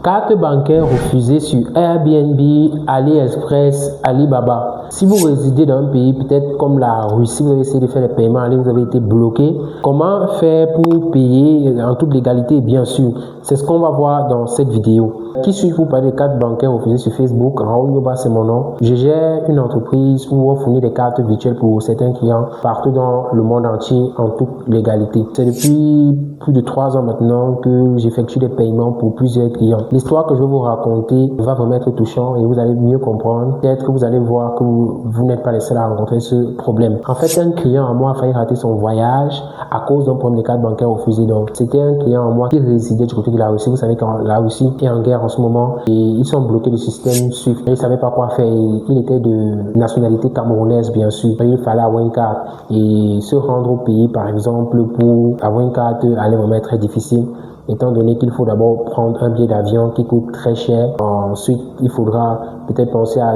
Carte bancaire refusée sur Airbnb, AliExpress, Alibaba. Si vous résidez dans un pays peut-être comme la Russie, vous avez essayé de faire les paiements en ligne, vous avez été bloqué. Comment faire pour payer en toute légalité, bien sûr? C'est ce qu'on va voir dans cette vidéo. Qui suis-je pour parler de cartes bancaires refusées sur Facebook? Raoul Yoba, c'est mon nom. Je gère une entreprise où on fournit des cartes virtuelles pour certains clients partout dans le monde entier en toute légalité. C'est depuis plus de 3 ans maintenant que j'effectue des paiements pour plusieurs clients. L'histoire que je vais vous raconter va vraiment être touchant et vous allez mieux comprendre. Peut-être que vous allez voir que vous n'êtes pas les seuls à rencontrer ce problème. En fait, un client à moi a failli rater son voyage à cause d'un problème de carte bancaire refusée. Donc, c'était un client à moi qui résidait du côté de la Russie. Vous savez que la Russie est en guerre en ce moment et ils sont bloqués le système SWIFT. Ils ne savaient pas quoi faire. Il était de nationalité camerounaise, bien sûr. Il fallait avoir une carte et se rendre au pays, par exemple, pour avoir une carte allait vraiment être très difficile, étant donné qu'il faut d'abord prendre un billet d'avion qui coûte très cher. Ensuite, il faudra peut-être penser à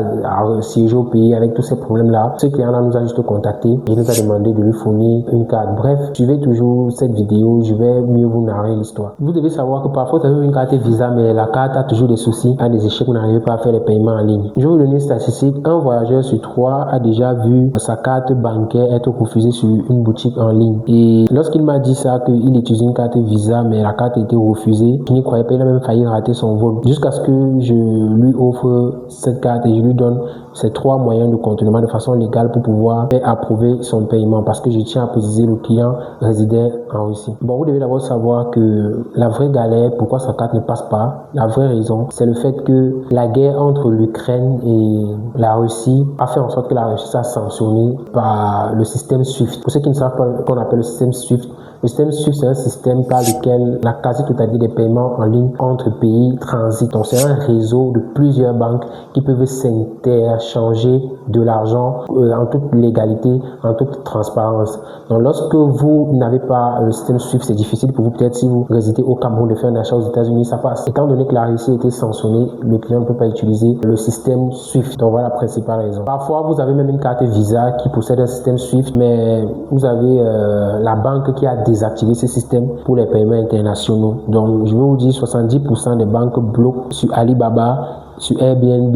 siéger au pays avec tous ces problèmes-là. Ce client-là nous a juste contacté et nous a demandé de lui fournir une carte. Bref, suivez toujours cette vidéo, je vais mieux vous narrer l'histoire. Vous devez savoir que parfois, vous avez une carte Visa, mais la carte a toujours des soucis, a des échecs, vous n'arrivez pas à faire les paiements en ligne. Je vais vous donner une statistique. Un voyageur sur 3 a déjà vu sa carte bancaire être refusée sur une boutique en ligne. Et lorsqu'il m'a dit ça, qu'il utilisait une carte Visa, mais la carte était refusée, je n'y croyais pas, il a même failli rater son vol. Jusqu'à ce que je lui offre cette carte et je lui donne ces 3 moyens de contournement de façon légale pour pouvoir faire approuver son paiement, parce que je tiens à préciser le client résidait en Russie. Bon, vous devez d'abord savoir que la vraie galère, pourquoi sa carte ne passe pas, la vraie raison, c'est le fait que la guerre entre l'Ukraine et la Russie a fait en sorte que la Russie soit sanctionnée par le système SWIFT. Pour ceux qui ne savent pas qu'on appelle le système SWIFT, le système SWIFT, c'est un système par lequel la quasi-totalité des paiements en ligne entre pays transitent. Donc, c'est un réseau de plusieurs banques qui peuvent s'interchanger de l'argent en toute légalité, en toute transparence. Donc, lorsque vous n'avez pas le système SWIFT, c'est difficile pour vous. Peut-être si vous résidez au Cameroun de faire un achat aux États-Unis, ça passe. Étant donné que la Russie a été sanctionnée, le client ne peut pas utiliser le système SWIFT. Donc, voilà la principale raison. Parfois, vous avez même une carte Visa qui possède un système SWIFT, mais vous avez la banque qui a désactiver ce système pour les paiements internationaux. Donc, je vais vous dire, 70% des banques bloquent sur Alibaba, sur Airbnb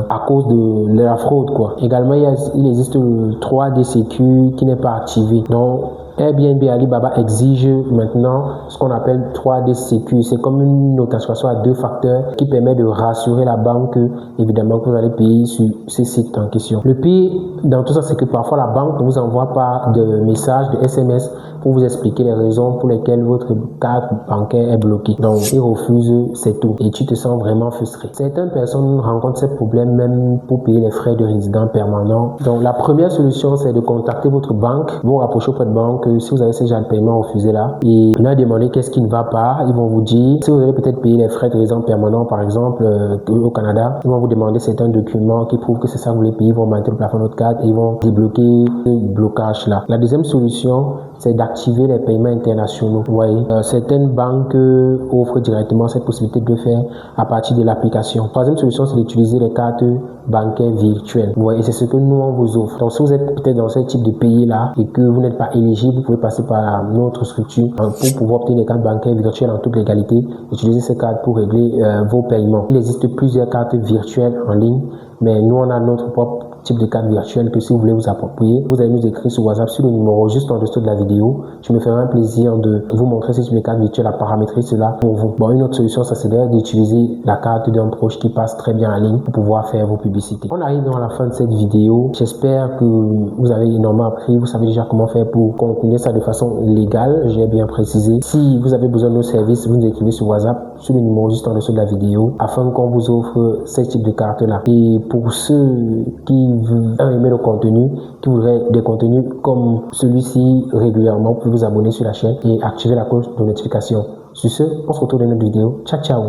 à cause de la fraude, quoi. Également, il existe le 3D Secure qui n'est pas activé. Donc, Airbnb et Alibaba exigent maintenant ce qu'on appelle 3D Secure. C'est comme une authentification à 2 facteurs qui permet de rassurer la banque que, évidemment, que vous allez payer sur ces sites en question. Le pire dans tout ça, c'est que parfois la banque ne vous envoie pas de messages, de SMS pour vous expliquer les raisons pour lesquelles votre carte bancaire est bloquée. Donc, ils refusent, c'est tout. Et tu te sens vraiment frustré. Certaines personnes rencontrent ces problèmes même pour payer les frais de résident permanent. Donc, la première solution, c'est de contacter votre banque. Vous rapprochez auprès de banque si vous avez ce genre de paiement refusé là et leur demander qu'est-ce qui ne va pas. Ils vont vous dire, si vous allez peut-être payer les frais de résident permanent, par exemple, au Canada, ils vont vous demander certains documents qui prouvent que c'est ça que vous voulez payer. Ils vont monter le plafond de votre carte et ils vont débloquer ce blocage là. La deuxième solution, c'est d'activer les paiements internationaux. Vous voyez, certaines banques offrent directement cette possibilité de le faire à partir de l'application. Troisième solution, c'est d'utiliser les cartes bancaires virtuelles. Vous voyez, et c'est ce que nous, on vous offre. Donc, si vous êtes peut-être dans ce type de pays-là et que vous n'êtes pas éligible, vous pouvez passer par notre structure pour pouvoir obtenir des cartes bancaires virtuelles en toute légalité. Utilisez ces cartes pour régler vos paiements. Il existe plusieurs cartes virtuelles en ligne, mais nous, on a notre propre type de carte virtuelle que si vous voulez vous approprier, vous allez nous écrire sur WhatsApp sur le numéro juste en dessous de la vidéo. Je me ferai un plaisir de vous montrer ce type de carte virtuelle à paramétrer cela pour vous. Bon, une autre solution, ça c'est d'utiliser la carte d'un proche qui passe très bien en ligne pour pouvoir faire vos publicités. On arrive dans la fin de cette vidéo. J'espère que vous avez énormément appris. Vous savez déjà comment faire pour continuer ça de façon légale. J'ai bien précisé. Si vous avez besoin de nos services, vous nous écrivez sur WhatsApp sur le numéro juste en dessous de la vidéo afin qu'on vous offre ce type de carte-là. Et pour ceux qui veulent aimer le contenu, qui voudraient des contenus comme celui-ci régulièrement, vous pouvez vous abonner sur la chaîne et activer la cloche de notification. Sur ce, on se retrouve dans une autre vidéo. Ciao, ciao!